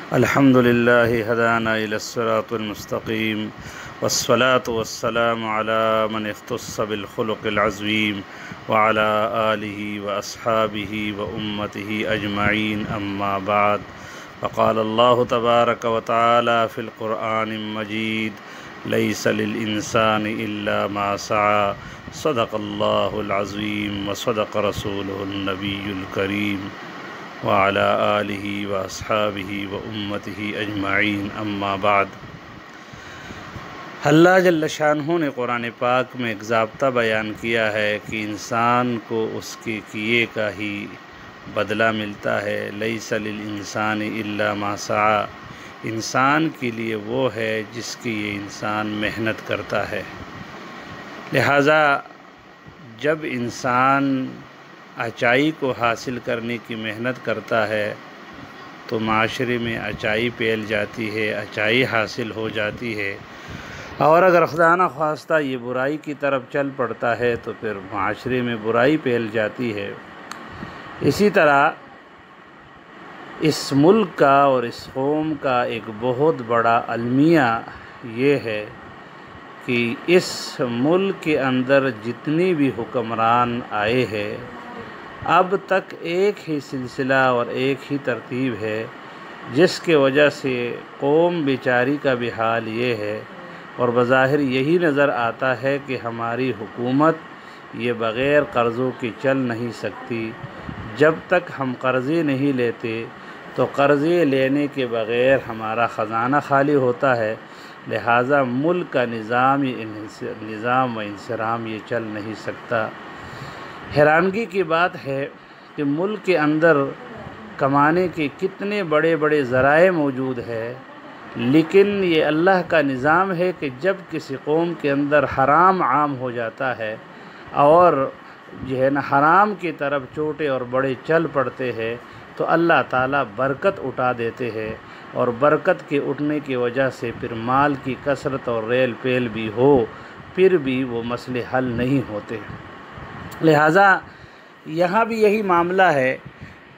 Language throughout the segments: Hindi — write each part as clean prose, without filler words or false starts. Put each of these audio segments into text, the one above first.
अल्हम्दुलिल्लाहि हदाना इलस्सिरातिल मुस्तक़ीम वस्सलातु वस्सलामु अला मन इख्तस्स बिल खुलुक़िल अज़ीम व अला आलिहि व अस्हाबिहि व उम्मतिहि अजमईन अम्मा बाद। फ़क़ाल अल्लाहु तबारक व तआला फ़िल क़ुरआनिल मजीद लैसा लिल इंसानि इल्ला मा सआ सदक़ल्लाहुल अज़ीम व सदक़ रसूलुहुन नबियुल करीम व अला आलिहि व अस्हाबिहि व उम्मतिहि अजमईन अम्मा बाद। अल्लाह जल्ल शानहू ने कुरान पाक में एक ज़ाब्ता बयान किया है कि इंसान को उसके किए का ही बदला मिलता है। लैसा लिल इंसानि इल्ला मा सआ, इंसान के लिए वो है जिसकी ये इंसान मेहनत करता है। लिहाजा जब इंसान अच्छाई को हासिल करने की मेहनत करता है तो माशरे में अच्छाई फैल जाती है, अच्छाई हासिल हो जाती है। और अगर खुदा न ख्वास्ता ये बुराई की तरफ चल पड़ता है तो फिर माशरे में बुराई फैल जाती है। इसी तरह इस मुल्क का और इस कौम का एक बहुत बड़ा अलमिया ये है कि इस मुल्क के अंदर जितनी भी हुक्मरान आए हैं अब तक एक ही सिलसिला और एक ही तरतीब है, जिसके वजह से कौम बेचारी का भी हाल ये है। और बज़ाहिर यही नज़र आता है कि हमारी हुकूमत ये बग़ैर क़र्ज़ों के चल नहीं सकती। जब तक हम क़र्ज़े नहीं लेते तो क़र्ज़े लेने के बग़ैर हमारा ख़ज़ाना खाली होता है। लिहाजा मुल्क का निज़ाम व इंसराम ये चल नहीं सकता। हैरानगी की बात है कि मुल्क के अंदर कमाने के कितने बड़े बड़े ज़राए मौजूद है, लेकिन ये अल्लाह का निज़ाम है कि जब किसी कौम के अंदर हराम आम हो जाता है और जो है ना हराम की तरफ छोटे और बड़े चल पड़ते हैं तो अल्लाह ताला बरकत उठा देते हैं। और बरकत के उठने की वजह से फिर माल की कसरत और रेल पेल भी हो, फिर भी वो मसले हल नहीं होते। लिहाजा यहाँ भी यही मामला है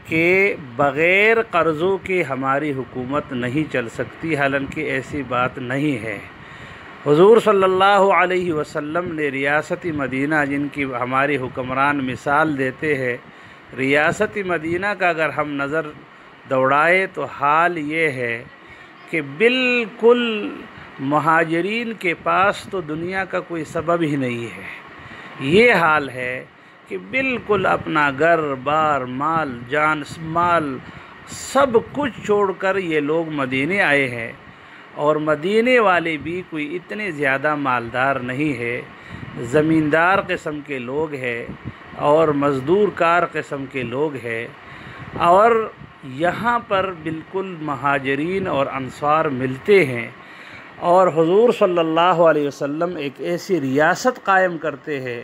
कि बग़ैर क़र्ज़ों के हमारी हुकूमत नहीं चल सकती। हालांकि ऐसी बात नहीं है। हुज़ूर सल्लल्लाहु अलैहि वसल्लम ने रियासती मदीना, जिनकी हमारे हुक्मरान मिसाल देते हैं, रियासती मदीना का अगर हम नज़र दौड़ाए तो हाल ये है कि बिल्कुल मुहाजिरीन के पास तो दुनिया का कोई सबब ही नहीं है। ये हाल है कि बिल्कुल अपना घर बार माल जान माल सब कुछ छोड़कर ये लोग मदीने आए हैं। और मदीने वाले भी कोई इतने ज़्यादा मालदार नहीं है, ज़मींदार किस्म के लोग हैं और मज़दूर कार किस्म के लोग हैं। और यहाँ पर बिल्कुल महाजरीन और अंसार मिलते हैं और हुज़ूर सल्लल्लाहु अलैहि वसल्लम एक ऐसी रियासत कायम करते हैं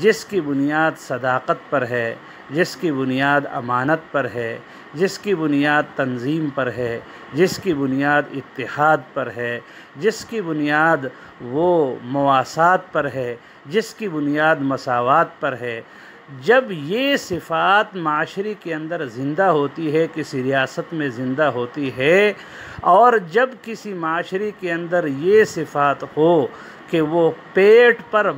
जिसकी बुनियाद सदाक़त पर है, जिसकी बुनियाद अमानत पर है, जिसकी बुनियाद तंज़ीम पर है, जिसकी बुनियाद इत्तिहाद पर है, जिसकी बुनियाद वो मवासात पर है, जिसकी बुनियाद मसावात पर है। जब ये सिफ़ात माशरे के अंदर ज़िंदा होती है, किसी रियासत में ज़िंदा होती है, और जब किसी माशरे के अंदर ये सिफ़ात हो कि वो पेट पर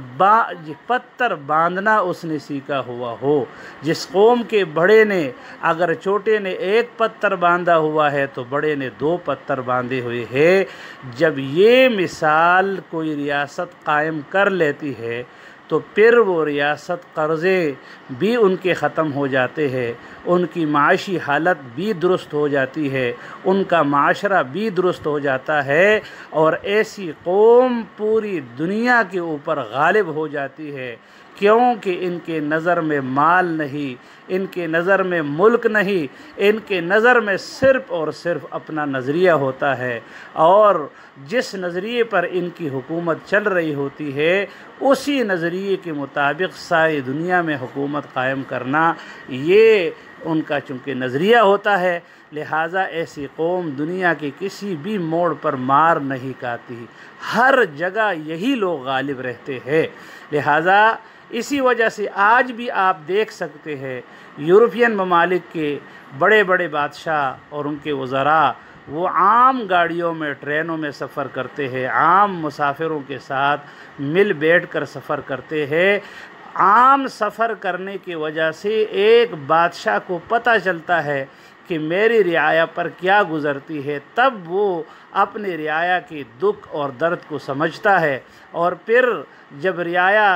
पत्थर बांधना उसने सीखा हुआ हो। जिस कौम के बड़े ने अगर छोटे ने एक पत्थर बांधा हुआ है तो बड़े ने 2 पत्थर बांधे हुए हैं। जब ये मिसाल कोई रियासत कायम कर लेती है तो फिर वो रियासत क़र्ज़े भी उनके ख़त्म हो जाते हैं, उनकी माशी हालत भी दुरुस्त हो जाती है, उनका माशरा भी दुरुस्त हो जाता है और ऐसी कौम पूरी दुनिया के ऊपर गालिब हो जाती है। क्योंकि इनके नज़र में माल नहीं, इनके नज़र में मुल्क नहीं, इनके नज़र में सिर्फ़ और सिर्फ अपना नज़रिया होता है। और जिस नज़रिए पर इनकी हुकूमत चल रही होती है उसी नज़रिए के मुताबिक सारी दुनिया में हुकूमत कायम करना ये उनका चूँकि नज़रिया होता है। लिहाजा ऐसी कौम दुनिया के किसी भी मोड़ पर मार नहीं खाती, हर जगह यही लोग गालिब रहते हैं। लिहाजा इसी वजह से आज भी आप देख सकते हैं यूरोपियन ममालिक के बड़े बड़े बादशाह और उनके वज़रा वो आम गाड़ियों में, ट्रेनों में सफ़र करते हैं, आम मुसाफिरों के साथ मिल बैठ कर सफ़र करते हैं। आम सफ़र करने की वजह से एक बादशाह को पता चलता है कि मेरी रियाया पर क्या गुज़रती है, तब वो अपनी रियाया की दुख और दर्द को समझता है। और फिर जब रियाया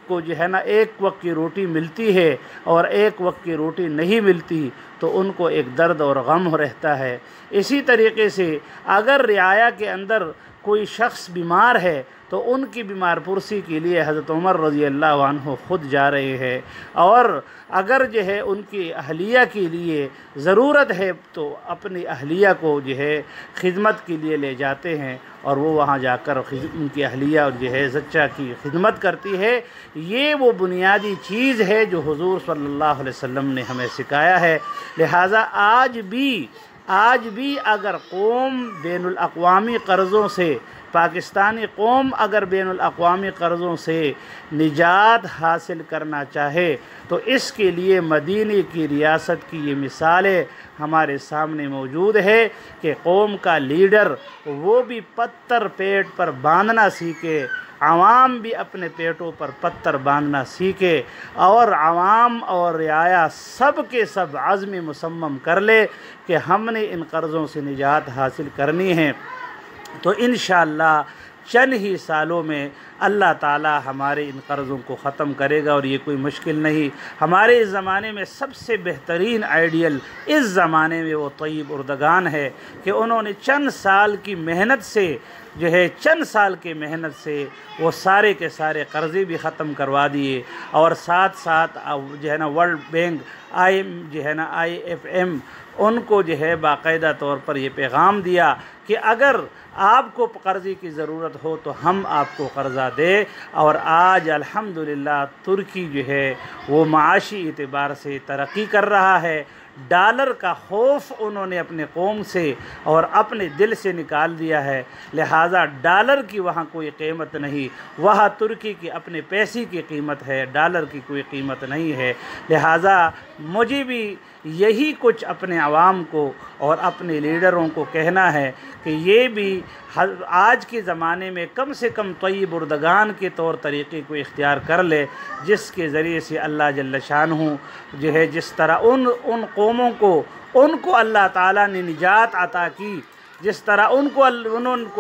को जो है ना एक वक्त की रोटी मिलती है और एक वक्त की रोटी नहीं मिलती, तो उनको एक दर्द और गम रहता है। इसी तरीके से अगर रियाया के अंदर कोई शख्स बीमार है तो उनकी बीमार पुरसी के लिए हज़रत उमर रज़ी अल्लाह अन्हु ख़ुद जा रहे हैं, और अगर जो है उनकी अहलिया के लिए ज़रूरत है तो अपनी अहलिया को जो है खिदमत के लिए ले जाते हैं, और वो वहाँ जाकर उनकी अहलिया जो है ज़च्चा की खिदमत करती है। ये वो बुनियादी चीज़ है जो हुज़ूर सल्लल्लाहु अलैहि वसल्लम ने हमें सिखाया है। लिहाजा आज भी अगर कौम बैनुल अक़वामी क़र्ज़ों से, पाकिस्तानी कौम अगर बैनुल अक़वामी क़र्ज़ों से निजात हासिल करना चाहे तो इसके लिए मदीने की रियासत की ये मिसालें हमारे सामने मौजूद है कि कौम का लीडर वो भी पत्थर पेट पर बांधना सीखे, आवाम भी अपने पेटों पर पत्थर बांधना सीखे, और आवाम और रियाया सब के सब आज़्म मुसम्मम कर ले कि हमने इन कर्ज़ों से निजात हासिल करनी है। तो इंशाअल्लाह चंद ही सालों में अल्लाह ताला हमारे इन कर्ज़ों को ख़त्म करेगा, और ये कोई मुश्किल नहीं। हमारे इस ज़माने में सबसे बेहतरीन आइडियल इस ज़माने में वो तय्यब उर्दगान है कि उन्होंने चंद साल की मेहनत से जो है, चंद साल की मेहनत से वो सारे के सारे कर्ज़े भी ख़त्म करवा दिए, और साथ साथ जो है ना वर्ल्ड बैंक IMF उनको जो है बाकायदा तौर पर ये पैगाम दिया कि अगर आपको कर्ज़े की ज़रूरत हो तो हम आपको कर्ज़ा दें। और आज अल्हम्दुलिल्लाह तुर्की जो है वो माशी एतबार से तरक्की कर रहा है। डॉलर का खौफ उन्होंने अपने कौम से और अपने दिल से निकाल दिया है, लिहाजा डॉलर की वहाँ कोई कीमत नहीं, वहाँ तुर्की की अपने पैसे की कीमत है, डॉलर की कोई कीमत नहीं है। लिहाजा मुझे भी यही कुछ अपने आवाम को और अपने लीडरों को कहना है कि ये भी आज के ज़माने में कम से कम तय्यब उर्दगान के तौर तरीक़े को इख्तियार कर ले, जिसके ज़रिए से अल्लाह जल्ल शानहू जो है जिस तरह उन कौमों को उनको अल्लाह ताला ने निजात अता की, जिस तरह उनको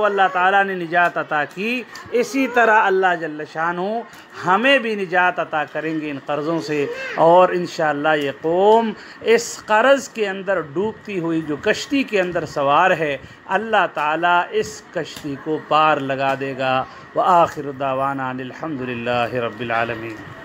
अल्लाह ताला ने निजात अता की, इसी तरह अल्लाह जल्ल शानहू हमें भी निजात अता करेंगे इन कर्ज़ों से। और इंशाअल्लाह ये कौम इस कर्ज़ के अंदर डूबती हुई जो कश्ती के अंदर सवार है, अल्लाह ताला इस कश्ती को पार लगा देगा। व आखिर दावाना अनिल हम्दुलिल्लाहि रब्बिल आलमीन।